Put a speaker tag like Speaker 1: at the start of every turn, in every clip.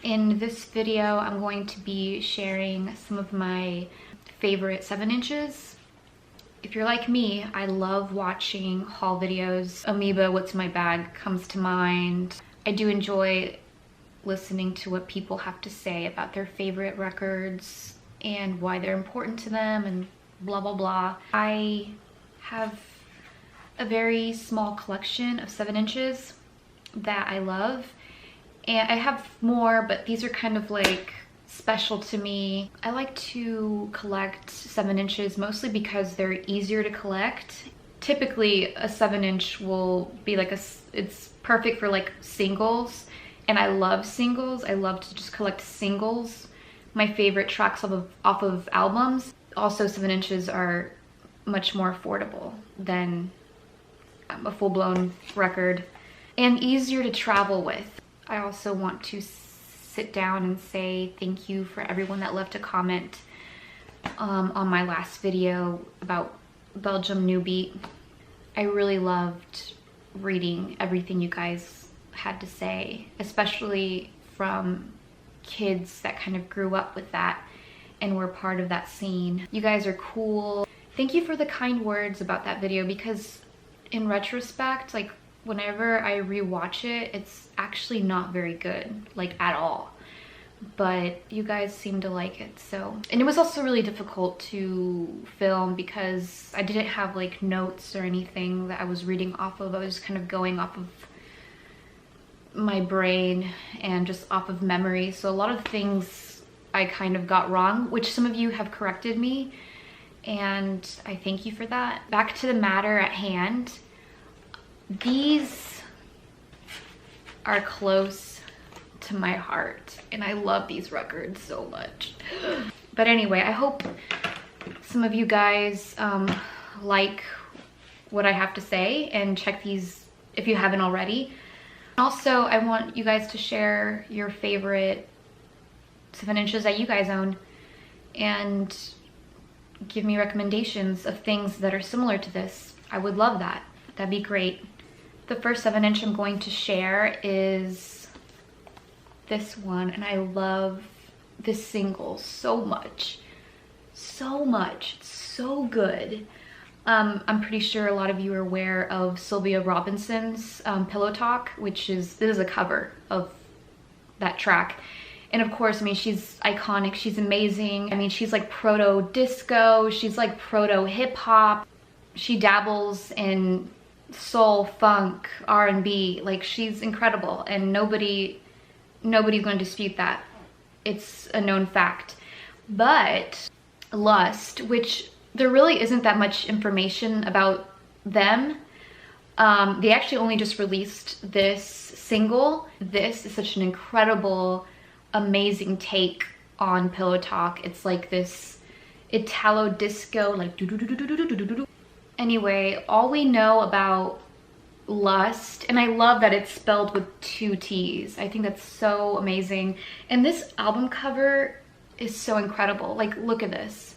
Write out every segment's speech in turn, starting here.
Speaker 1: In this video, I'm going to be sharing some of my favorite 7-inches. If you're like me, I love watching haul videos. Amoeba, What's in My Bag comes to mind. I do enjoy listening to what people have to say about their favorite records and why they're important to them and blah blah blah. I have a very small collection of 7-inches that I love, and I have more, but these are kind of like special to me. I like to collect 7-inches mostly because they're easier to collect. Typically a 7-inch will be like it's perfect for like singles, and I love singles. I love to just collect singles. My favorite tracks off of albums. Also, 7-inches are much more affordable than a full-blown record and easier to travel with. I also want to sit down and say thank you for everyone that left a comment on my last video about Belgium New Beat. I really loved reading everything you guys had to say, especially from kids that kind of grew up with that and were part of that scene. You guys are cool. Thank you for the kind words about that video, because in retrospect, like whenever I rewatch it, it's actually not very good, like at all. But you guys seem to like it, so. And it was also really difficult to film because I didn't have like notes or anything that I was reading off of. I was kind of going off of my brain and just off of memory. So a lot of things I kind of got wrong, which some of you have corrected me, and I thank you for that. Back to the matter at hand. These are close to my heart, and I love these records so much. But anyway, I hope some of you guys like what I have to say and check these if you haven't already. Also, I want you guys to share your favorite 7-inches that you guys own and give me recommendations of things that are similar to this. I would love that. That'd be great. The first 7-inch I'm going to share is this one, and I love this single so much. So much. It's so good. I'm pretty sure a lot of you are aware of Sylvia Robinson's Pillow Talk, this is a cover of that track. And of course, I mean, she's iconic, she's amazing. I mean, she's like proto-disco, she's like proto-hip-hop. She dabbles in soul, funk, R&B, like she's incredible, and nobody's going to dispute that. It's a known fact. But Lust, which there really isn't that much information about them. They actually only just released this single. This is such an incredible, amazing take on Pillow Talk. It's like this Italo disco, like do-do-do-do-do-do-do-do. Anyway, all we know about Lust, and I love that it's spelled with 2 T's. I think that's so amazing. And this album cover is so incredible. Like, look at this.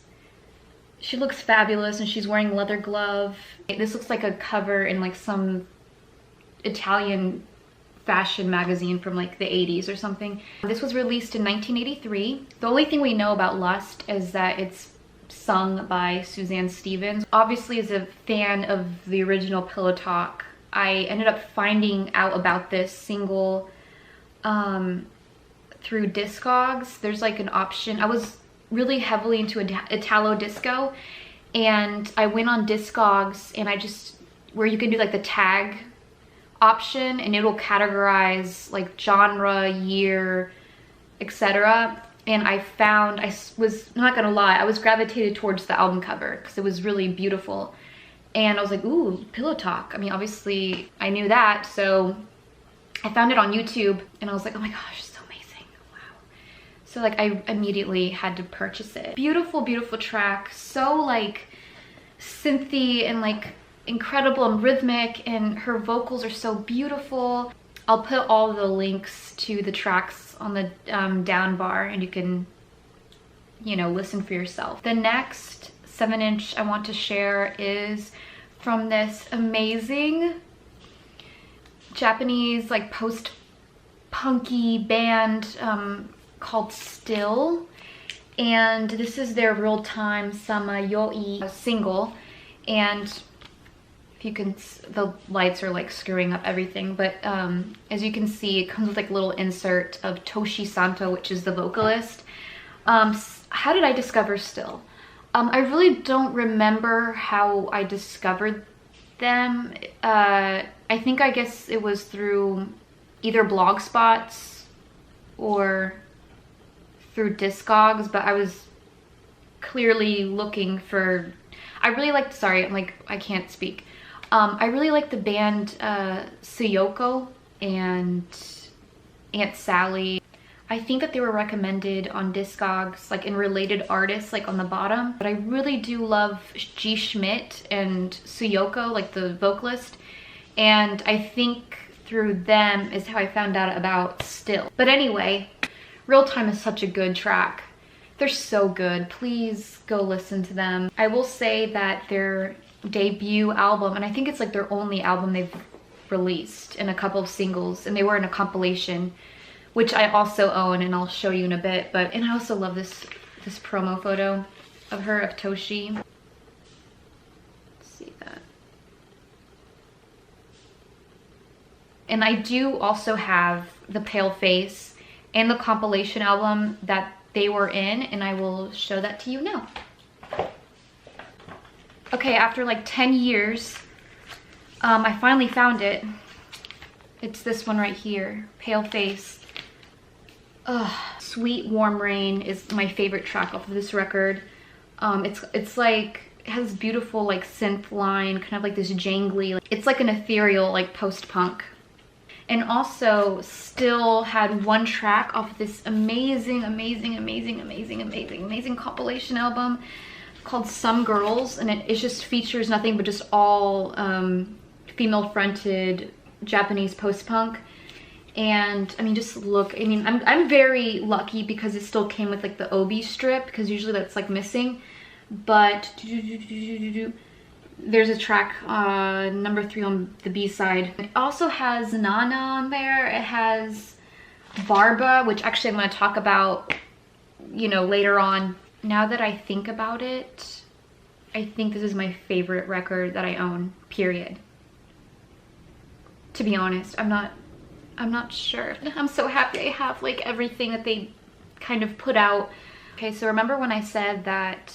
Speaker 1: She looks fabulous, and she's wearing leather glove. This looks like a cover in like some Italian fashion magazine from like the 80s or something. This was released in 1983. The only thing we know about Lust is that it's sung by Suzanne Stevens. Obviously, as a fan of the original Pillow Talk, I ended up finding out about this single through Discogs. There's like an option. I was really heavily into Italo disco, and I went on Discogs, and where you can do like the tag option, and it'll categorize like genre, year, etc. And I was not gonna lie, I was gravitated towards the album cover because it was really beautiful. And I was like, ooh, Pillow Talk. I mean, obviously I knew that, so I found it on YouTube, and I was like, oh my gosh, it's so amazing, wow. So like I immediately had to purchase it. Beautiful, beautiful track, so like synthy and like incredible and rhythmic, and her vocals are so beautiful. I'll put all the links to the tracks on the down bar, and you can, you know, listen for yourself. The next 7-inch I want to share is from this amazing Japanese like post punky band called Still, and this is their Real-Time Samayoe single. And if you can, the lights are like screwing up everything, but as you can see, it comes with like a little insert of Toshi Santo, which is the vocalist. How did I discover Still? I really don't remember how I discovered them. I guess it was through either Blogspots or through Discogs, but I was clearly looking for, I really liked, sorry, I can't speak. I really liked the band Sayoko and Aunt Sally. I think that they were recommended on Discogs, like in related artists, like on the bottom. But I really do love G. Schmidt and Sayoko, like the vocalist. And I think through them is how I found out about Still. But anyway, Real-Time is such a good track. They're so good. Please go listen to them. I will say that their debut album, and I think it's like their only album they've released, and a couple of singles, and they were in a compilation, which I also own and I'll show you in a bit. And I also love this promo photo of her, of Toshi. Let's see that. And I do also have the Pale Face and the compilation album that they were in, and I will show that to you now. Okay, after like 10 years, I finally found it. It's this one right here, Pale Face. Sweet Warm Rain is my favorite track off of this record. It's like, it has beautiful like synth line, kind of like this jangly, it's like an ethereal like post-punk. And also Still had one track off of this amazing compilation album called Some Girls, and it just features nothing but just all female fronted Japanese post-punk. And I mean, just look, I mean, I'm very lucky because it still came with like the obi strip, because usually that's like missing. But there's a track number 3 on the B-side. It also has Nana on there. It has Barba, which actually I'm going to talk about, you know, later on. Now that I think about it, I think this is my favorite record that I own, period. To be honest, I'm not sure. I'm so happy I have like everything that they kind of put out. Okay, so remember when I said that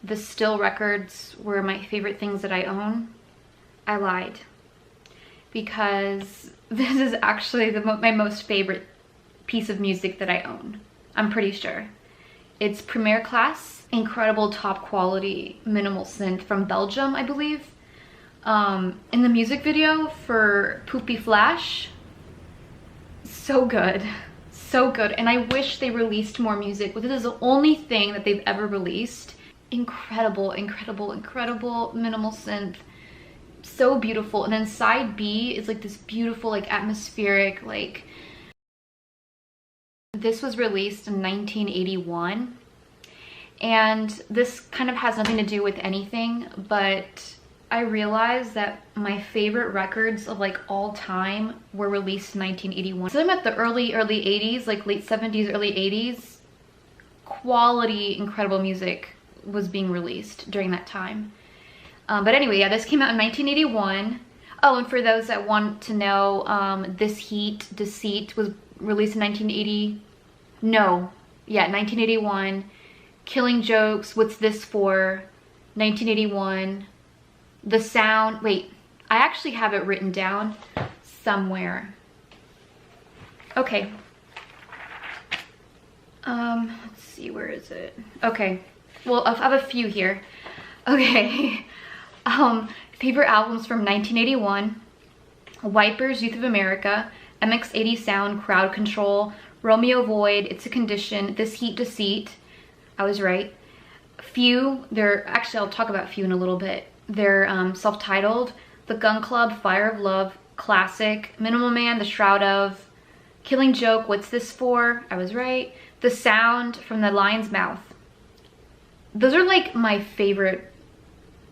Speaker 1: the Still records were my favorite things that I own? I lied. Because this is actually my most favorite piece of music that I own. I'm pretty sure. It's Premier Class, incredible top quality minimal synth from Belgium, I believe. In the music video for Poopy Flash, so good, so good. And I wish they released more music, but this is the only thing that they've ever released. Incredible minimal synth, so beautiful. And then side B is like this beautiful, like atmospheric, like, this was released in 1981, and this kind of has nothing to do with anything, but I realized that my favorite records of like all time were released in 1981. So I'm at the early 80s, like late 70s, early 80s. Quality, incredible music was being released during that time. But anyway, yeah, this came out in 1981. Oh, and for those that want to know, This Heat, Deceit was released in 1980. No, yeah, 1981. Killing Jokes, What's This For? 1981. The Sound, wait, I actually have it written down somewhere. Okay. Let's see, where is it? Okay, well, I have a few here. Okay. Favorite albums from 1981. Wipers, Youth of America, MX80 Sound, Crowd Control, Romeo Void, It's a Condition, This Heat, Deceit. I was right. Few, actually I'll talk about Few in a little bit. They're self-titled. The Gun Club, Fire of Love, Classic, Minimal Man, The Shroud of, Killing Joke, What's This For? I was right. The Sound, From the Lion's Mouth. Those are like my favorite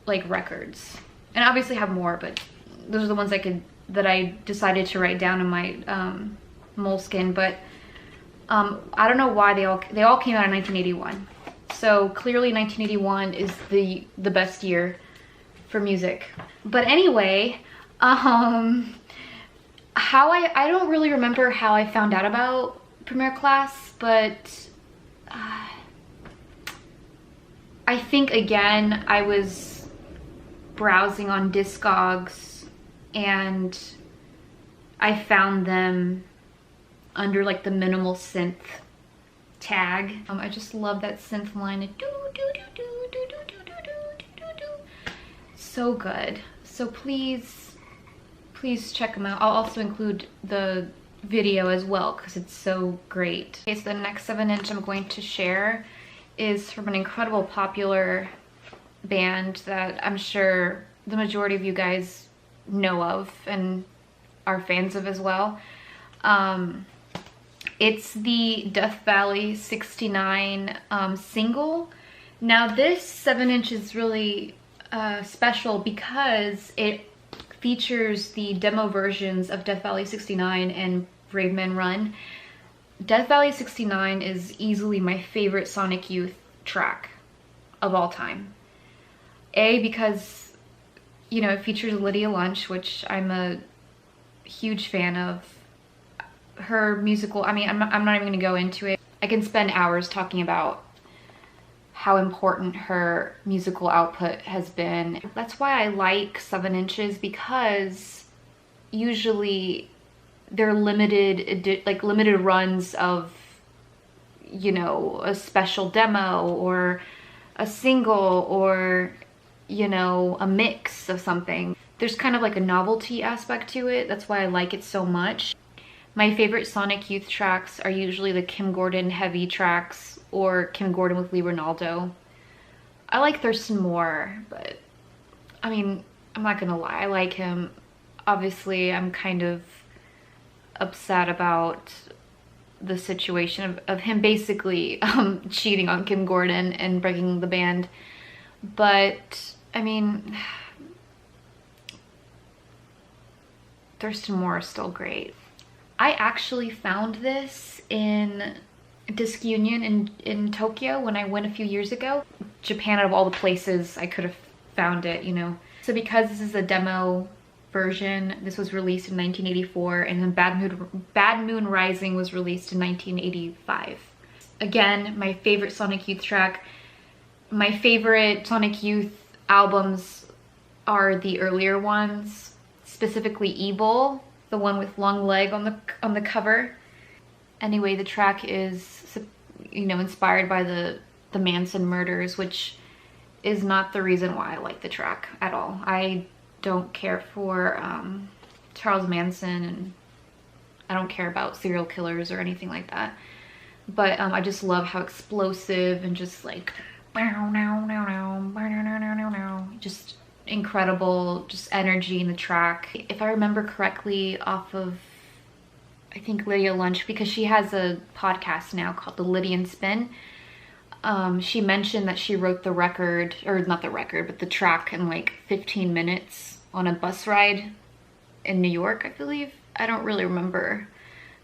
Speaker 1: like records. And I obviously have more, but those are the ones that I decided to write down in my 𝚗𝚂, but I don't know why they all came out in 1981. So clearly 1981 is the best year for music. But anyway, I don't really remember how I found out about Premiere Class, but I think again I was browsing on Discogs and I found them under like the minimal synth tag. I just love that synth line. So good. So please check them out. I'll also include the video as well because it's so great. Okay, so the next 7-inch I'm going to share is from an incredible popular band that I'm sure the majority of you guys know of and are fans of as well. It's the Death Valley 69 single. Now this 7-inch is really special because it features the demo versions of Death Valley 69 and Brave Men Run. Death Valley 69 is easily my favorite Sonic Youth track of all time. Because, you know, it features Lydia Lunch, which I'm a huge fan of. Her musical, I mean, I'm not even gonna go into it. I can spend hours talking about how important her musical output has been. That's why I like 7-inches, because usually they're limited runs of, you know, a special demo or a single or, you know, a mix of something. There's kind of like a novelty aspect to it. That's why I like it so much. My favorite Sonic Youth tracks are usually the Kim Gordon heavy tracks or Kim Gordon with Lee Ranaldo. I like Thurston Moore, but I mean, I'm not gonna lie, I like him. Obviously, I'm kind of upset about the situation of him basically cheating on Kim Gordon and breaking the band. But, I mean, Thurston Moore is still great. I actually found this in Disc Union in Tokyo when I went a few years ago. Japan, out of all the places I could have found it, you know. So because this is a demo version, this was released in 1984, and then Bad Moon Rising was released in 1985. Again, my favorite Sonic Youth track. My favorite Sonic Youth albums are the earlier ones, specifically Evil, the one with Long Leg on the cover. Anyway, the track is, you know, inspired by the Manson murders, which is not the reason why I like the track at all. I don't care for Charles Manson, and I don't care about serial killers or anything like that. But I just love how explosive and just like just incredible just energy in the track. If I remember correctly, off of, I think, Lydia Lunch, because she has a podcast now called The Lydian Spin. She mentioned that she wrote the record, or not the record, but the track in like 15 minutes on a bus ride in New York, I believe. I don't really remember,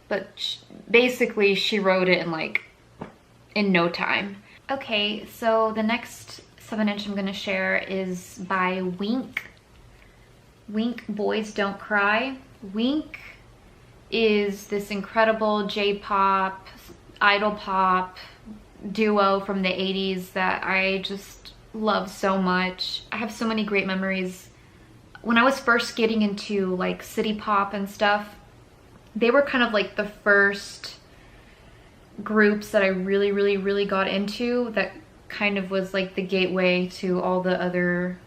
Speaker 1: but basically she wrote it in no time. Okay, so the next 7-inch I'm gonna share is by Wink. Wink, Boys Don't Cry. Wink is this incredible J-pop, idol pop duo from the 80s that I just love so much. I have so many great memories. When I was first getting into like city pop and stuff, they were kind of like the first groups that I really got into, that kind of was like the gateway to all the other,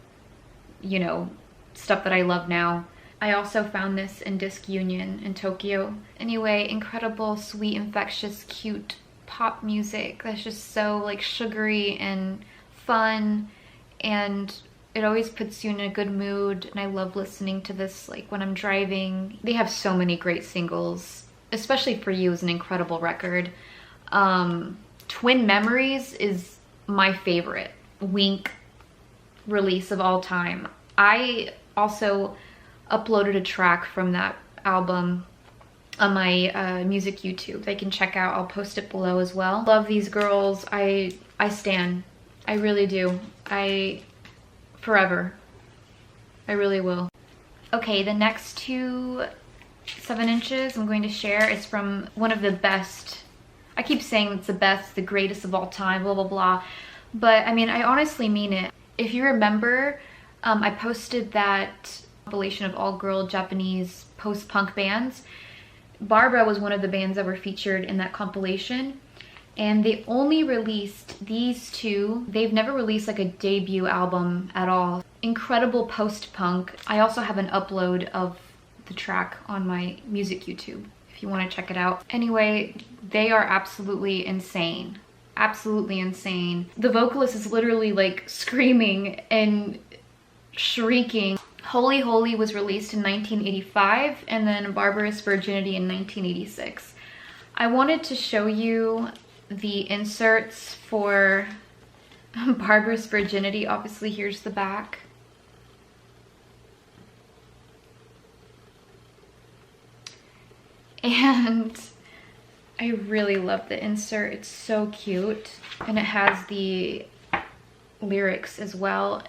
Speaker 1: you know, stuff that I love now. I also found this in Disc Union in Tokyo. Anyway, incredible, sweet, infectious, cute pop music that's just so like sugary and fun, and it always puts you in a good mood, and I love listening to this like when I'm driving. They have so many great singles. Especially For You is an incredible record. Twin Memories is my favorite Wink release of all time. I also uploaded a track from that album on my music YouTube they can check out. I'll post it below as well. Love these girls. I stan. I really do. Forever. I really will. Okay, the next two 7 inches I'm going to share is from one of the best, I keep saying it's the best, the greatest of all time, blah, blah, blah. But I mean, I honestly mean it. If you remember, I posted that compilation of all-girl Japanese post-punk bands. Barbara was one of the bands that were featured in that compilation. And they only released these two. They've never released like a debut album at all. Incredible post-punk. I also have an upload of the track on my music YouTube if you want to check it out. Anyway, they are absolutely insane. Absolutely insane. The vocalist is literally like screaming and shrieking. Holy Holy was released in 1985 and then Barbarous Virginity in 1986. I wanted to show you the inserts for Barbarous Virginity. Obviously, here's the back. And I really love the insert. It's so cute. And it has the lyrics as well.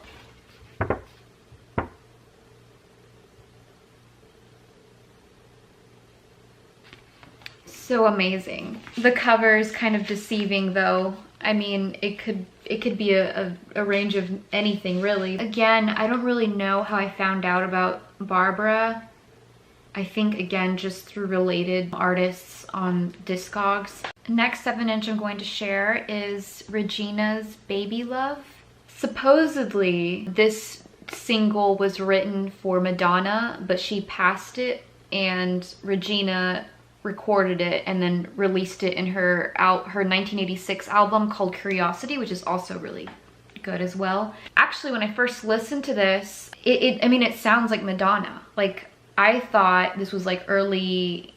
Speaker 1: So amazing. The cover is kind of deceiving though. I mean, it could be a range of anything really. Again, I don't really know how I found out about Barbara. I think again just through related artists on Discogs. Next 7 inch I'm going to share is Regina's Baby Love. Supposedly this single was written for Madonna, but she passed it and Regina recorded it and then released it in her 1986 album called Curiosity, which is also really good as well. Actually, when I first listened to this, I mean, it sounds like Madonna. Like, I thought this was like early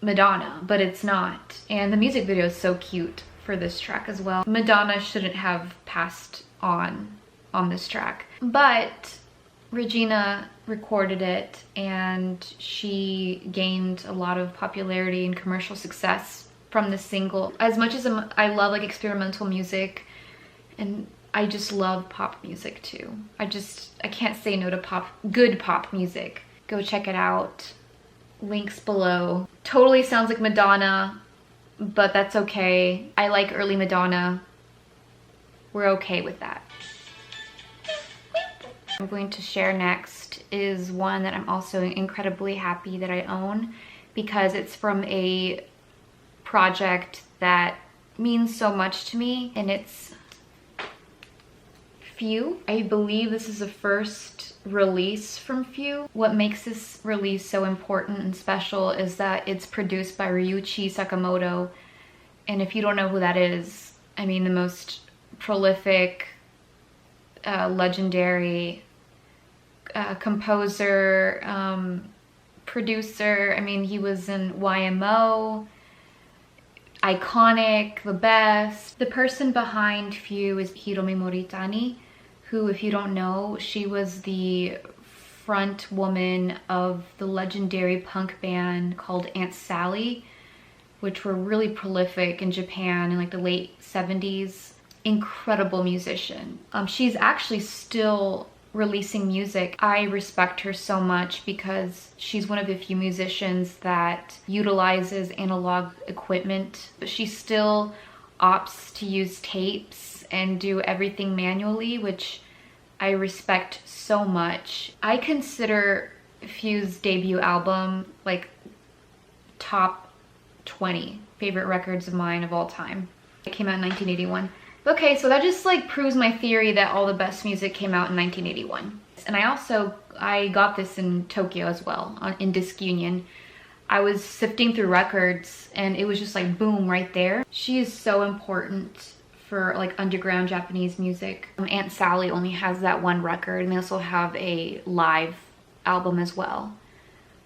Speaker 1: Madonna, but it's not. And the music video is so cute for this track as well. Madonna shouldn't have passed on this track, but Regina recorded it and she gained a lot of popularity and commercial success from this single. As much as I love like experimental music, and I just love pop music too. I can't say no to good pop music. Go check it out. Links below. Totally sounds like Madonna, but that's okay. I like early Madonna. We're okay with that. I'm going to share next is one that I'm also incredibly happy that I own because it's from a project that means so much to me, and it's 𝚘𝚘. I believe this is the first release from 𝚘𝚘. What makes this release so important and special is that it's produced by Ryuichi Sakamoto, and if you don't know who that is, I mean the most prolific, legendary composer, producer. I mean, he was in YMO, iconic, the best. The person behind 𝚘𝚘 is Hiromi Moritani, who, if you don't know, she was the front woman of the legendary punk band called Aunt Sally, which were really prolific in Japan in like the late 70s. Incredible musician. She's actually still releasing music. I respect her so much because she's one of the few musicians that utilizes analog equipment, but she still opts to use tapes and do everything manually, which I respect so much. I consider 𝚘𝚘's debut album like top 20 favorite records of mine of all time. It came out in 1981. Okay, so that just like proves my theory that all the best music came out in 1981. And I got this in Tokyo as well, in Disc Union. I was sifting through records and it was just like boom right there. She is so important for like underground Japanese music. Aunt Sally only has that one record, and they also have a live album as well.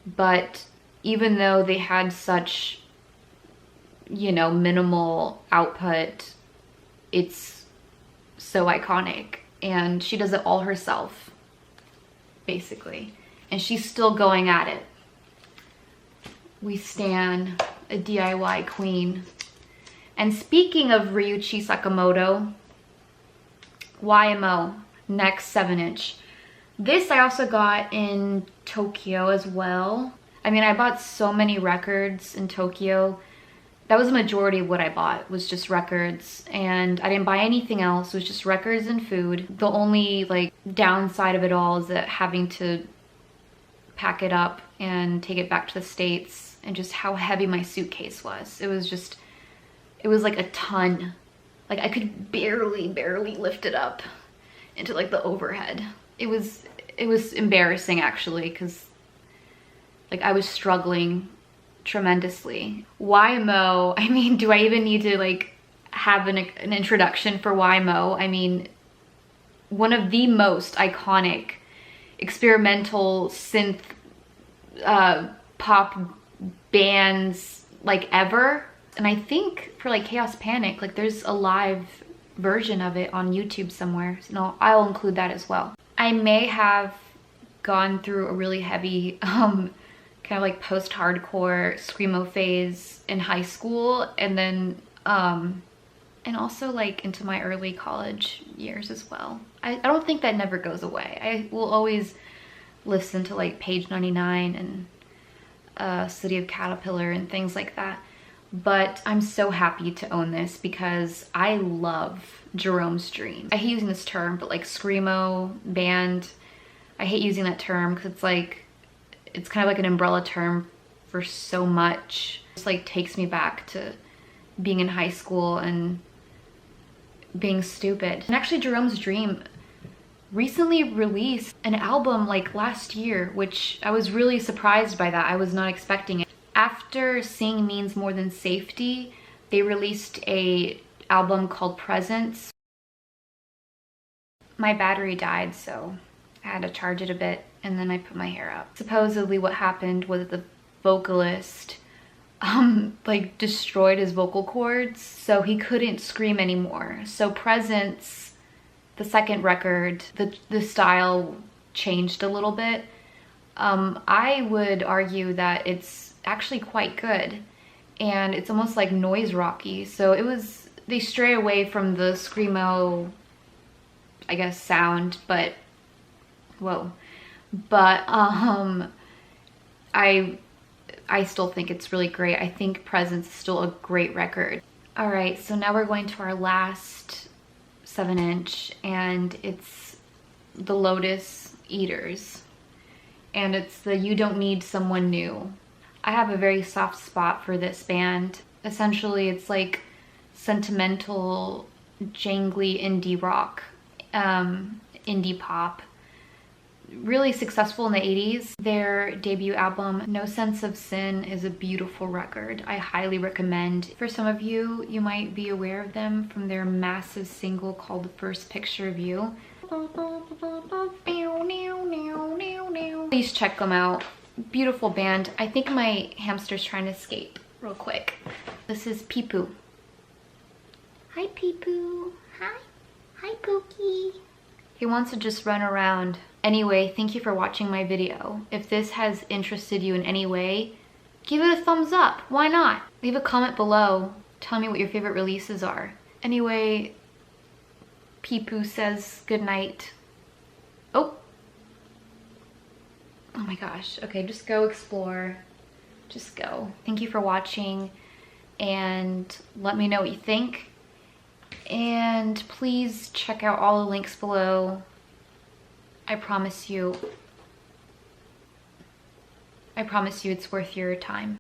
Speaker 1: But even though they had such, you know, minimal output, it's so iconic, and she does it all herself, basically. And she's still going at it. We stan a DIY queen. And speaking of Ryuichi Sakamoto, YMO, next 7-inch. This I also got in Tokyo as well. I mean, I bought so many records in Tokyo. That was the majority of what I bought, was just records, and I didn't buy anything else. It was just records and food. The only like downside of it all is that having to pack it up and take it back to the States, and just how heavy my suitcase was. It was like a ton. Like I could barely lift it up into like the overhead. It was embarrassing actually, because like I was struggling tremendously. YMO, I mean, do I even need to like have an introduction for YMO? I mean, one of the most iconic experimental synth pop bands like ever. And I think for like Chaos Panic, like there's a live version of it on YouTube somewhere. So I'll include that as well. I may have gone through a really heavy kind of like post-hardcore screamo phase in high school, and then and also like into my early college years as well. I don't think that never goes away. I will always listen to like Page 99 and City of Caterpillar and things like that. But I'm so happy to own this because I love Jerome's Dream. I hate using this term, but like screamo band, I hate using that term because it's like, it's kind of like an umbrella term for so much. It just like takes me back to being in high school and being stupid. And actually Jerome's Dream recently released an album like last year, which I was really surprised by that. I was not expecting it. After Seeing Means More Than Safety, they released a album called Presence. My battery died, so I had to charge it a bit, and then I put my hair up. Supposedly what happened was the vocalist like destroyed his vocal cords, so he couldn't scream anymore. So Presence, the second record, the style changed a little bit. I would argue that it's actually quite good, and it's almost like noise rocky. So they stray away from the screamo, I guess, sound, but whoa. But I still think it's really great. I think Presence is still a great record. All right, so now we're going to our last 7-inch, and it's the Lotus Eaters, and it's the You Don't Need Someone New. I have a very soft spot for this band. Essentially, it's like sentimental, jangly indie rock, indie pop. Really successful in the 80s. Their debut album, No Sense of Sin, is a beautiful record. I highly recommend. For some of you, you might be aware of them from their massive single called The First Picture of You. Please check them out. Beautiful band. I think my hamster's trying to escape real quick. This is Peepoo. Hi, Peepoo. Hi. Hi, Pookie. He wants to just run around. Anyway, thank you for watching my video. If this has interested you in any way, give it a thumbs up. Why not? Leave a comment below. Tell me what your favorite releases are. Anyway, Peepoo says goodnight. Oh my gosh. Okay, just go explore. Just go. Thank you for watching, and let me know what you think. And please check out all the links below. I promise you it's worth your time.